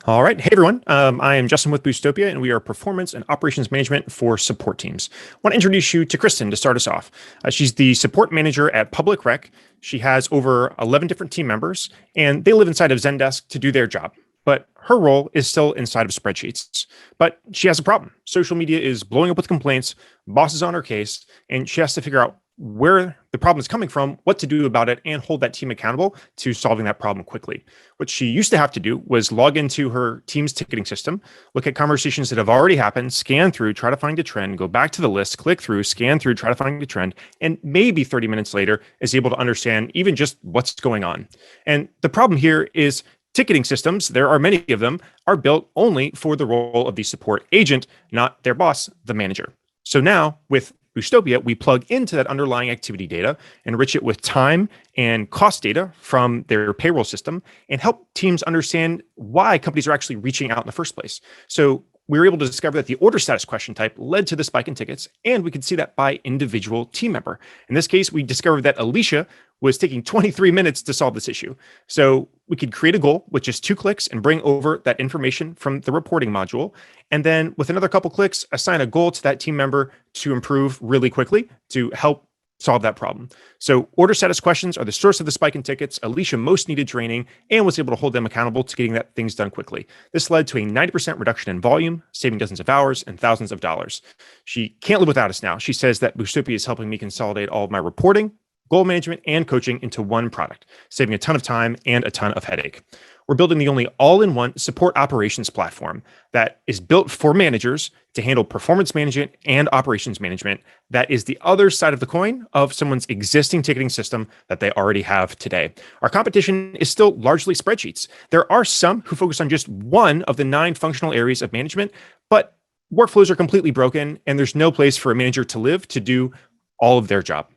All right. Hey, everyone. I am Justin with Boostopia, and we are performance and operations management for support teams. I want to introduce you to Kristen to start us off. She's the support manager at Public Rec. She has over 11 different team members, and they live inside of Zendesk to do their job. But her role is still inside of spreadsheets. But she has a problem. Social media is blowing up with complaints, bosses on her case, and she has to figure out where the problem is coming from, what to do about it, and hold that team accountable to solving that problem quickly. What she used to have to do was log into her team's ticketing system, look at conversations that have already happened, scan through, try to find a trend, go back to the list, click through, scan through, try to find a trend, and maybe 30 minutes later is able to understand even just what's going on. And the problem here is ticketing systems, there are many of them, are built only for the role of the support agent, not their boss, the manager. So now with Boostopia, we plug into that underlying activity data, enrich it with time and cost data from their payroll system, and help teams understand why companies are actually reaching out in the first place. So we were able to discover that the order status question type led to the spike in tickets, and we could see that by individual team member. In this case, we discovered that Alicia was taking 23 minutes to solve this issue. So we could create a goal with just 2 clicks and bring over that information from the reporting module. And then with another couple clicks, assign a goal to that team member to improve really quickly to help solve that problem. So order status questions are the source of the spike in tickets. Alicia most needed training and was able to hold them accountable to getting that things done quickly. This led to a 90% reduction in volume, saving dozens of hours and thousands of dollars. She can't live without us now. She says that Boostopia is helping me consolidate all of my reporting, goal management, and coaching into one product, saving a ton of time and a ton of headache. We're building the only all-in-one support operations platform that is built for managers to handle performance management and operations management. That is the other side of the coin of someone's existing ticketing system that they already have today. Our competition is still largely spreadsheets. There are some who focus on just one of the 9 functional areas of management, but workflows are completely broken, and there's no place for a manager to live to do all of their job.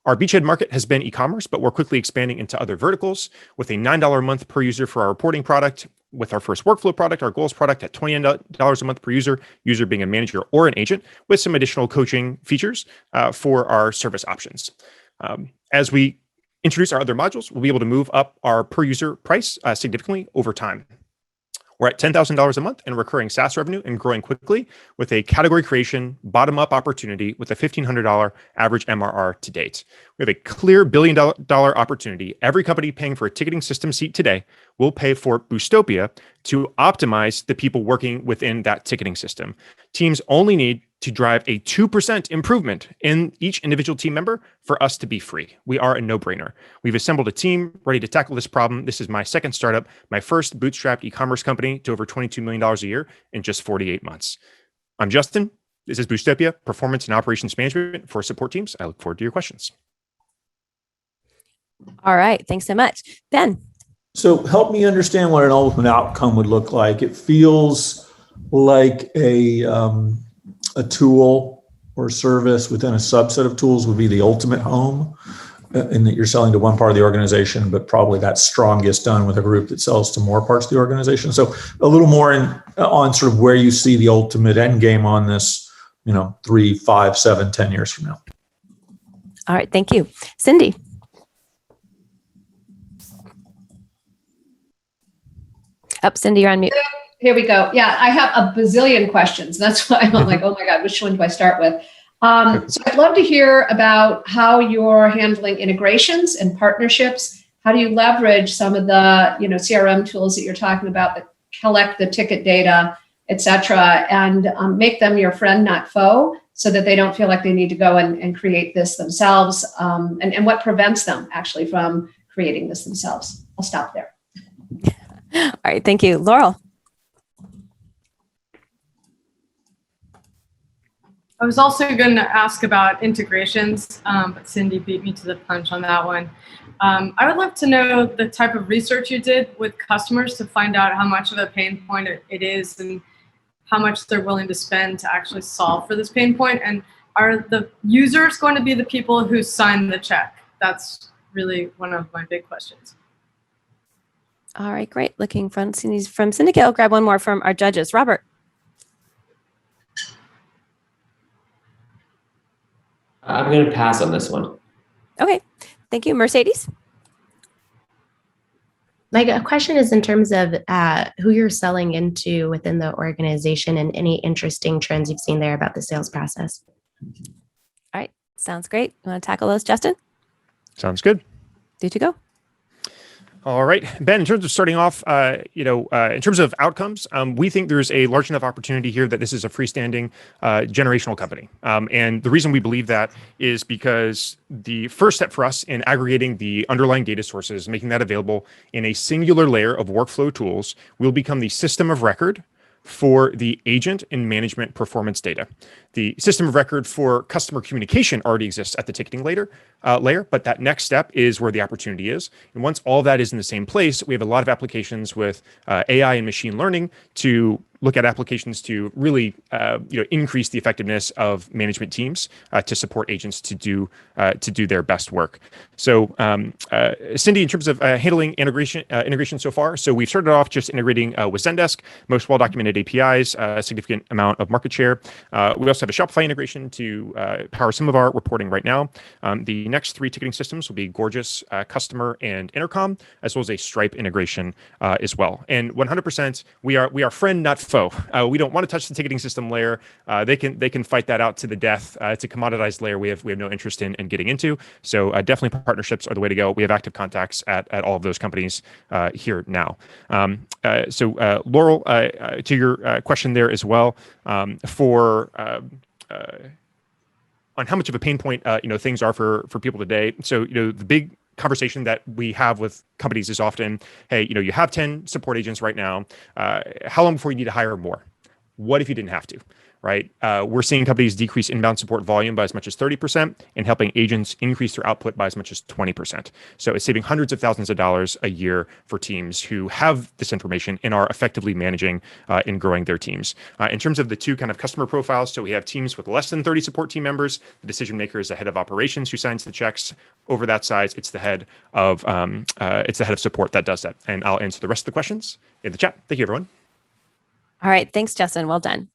Our beachhead market has been e-commerce, but we're quickly expanding into other verticals with a $9 a month per user for our reporting product, with our first workflow product, our goals product at $20 a month per user being a manager or an agent, with some additional coaching features for our service options. As we introduce our other modules, we'll be able to move up our per user price significantly over time. We're at $10,000 a month in recurring SaaS revenue and growing quickly with a category creation, bottom-up opportunity with a $1,500 average MRR to date. We have a clear billion-dollar opportunity. Every company paying for a ticketing system seat today will pay for Boostopia to optimize the people working within that ticketing system. Teams only need to drive a 2% improvement in each individual team member for us to be free. We are a no-brainer. We've assembled a team ready to tackle this problem. This is my second startup, my first bootstrapped e-commerce company to over $22 million a year in just 48 months. I'm Justin. This is Boostopia, Performance and Operations Management for support teams. I look forward to your questions. All right. Thanks so much. Ben. So help me understand what an ultimate outcome would look like. It feels like a tool or service within a subset of tools would be the ultimate home, in that you're selling to one part of the organization, but probably that's strongest done with a group that sells to more parts of the organization. So a little more on sort of where you see the ultimate end game on this, 3, 5, 7, 10 years from now. All right. Thank you. Cindy. Cindy, you're on mute. Here we go. Yeah, I have a bazillion questions. That's why I'm like, oh my God, which one do I start with? So I'd love to hear about how you're handling integrations and partnerships. How do you leverage some of the CRM tools that you're talking about that collect the ticket data, et cetera, and make them your friend, not foe, so that they don't feel like they need to go and create this themselves, and what prevents them actually from creating this themselves? I'll stop there. All right. Thank you. Laurel. I was also going to ask about integrations, but Cindy beat me to the punch on that one. I would love to know the type of research you did with customers to find out how much of a pain point it is and how much they're willing to spend to actually solve for this pain point. And are the users going to be the people who sign the check? That's really one of my big questions. All right, great. Looking from Syndicate. I'll grab one more from our judges. Robert. I'm going to pass on this one. Okay, thank you. Mercedes. My question is in terms of who you're selling into within the organization and any interesting trends you've seen there about the sales process. All right. Sounds great. You want to tackle those, Justin? Sounds good. Do to go. All right, Ben, in terms of starting off, in terms of outcomes, we think there's a large enough opportunity here that this is a freestanding generational company. And the reason we believe that is because the first step for us in aggregating the underlying data sources, making that available in a singular layer of workflow tools, will become the system of record for the agent and management performance data. The system of record for customer communication already exists at the ticketing layer, but that next step is where the opportunity is. And once all that is in the same place, we have a lot of applications with AI and machine learning to look at applications to really increase the effectiveness of management teams to support agents to do their best work. So Cindy, in terms of handling integration so far, so we've started off just integrating with Zendesk, most well-documented APIs, a significant amount of market share. We also have a Shopify integration to power some of our reporting right now. The next 3 ticketing systems will be Gorgeous, Customer, and Intercom, as well as a Stripe integration as well. And 100%, we are friend, not foe. We don't want to touch the ticketing system layer. They can fight that out to the death. It's a commoditized layer we have no interest in getting into. So definitely partnerships are the way to go. We have active contacts at all of those companies here now. So Laurel, to your question there as well, on how much of a pain point things are for people today. So the big conversation that we have with companies is often, hey, you have 10 support agents right now. How long before you need to hire more? What if you didn't have to? Right? We're seeing companies decrease inbound support volume by as much as 30% and helping agents increase their output by as much as 20%. So it's saving hundreds of thousands of dollars a year for teams who have this information and are effectively managing and growing their teams. In terms of the 2 kind of customer profiles, so we have teams with less than 30 support team members. The decision maker is the head of operations who signs the checks. Over that size, it's the head of support that does that. And I'll answer the rest of the questions in the chat. Thank you, everyone. All right. Thanks, Justin. Well done.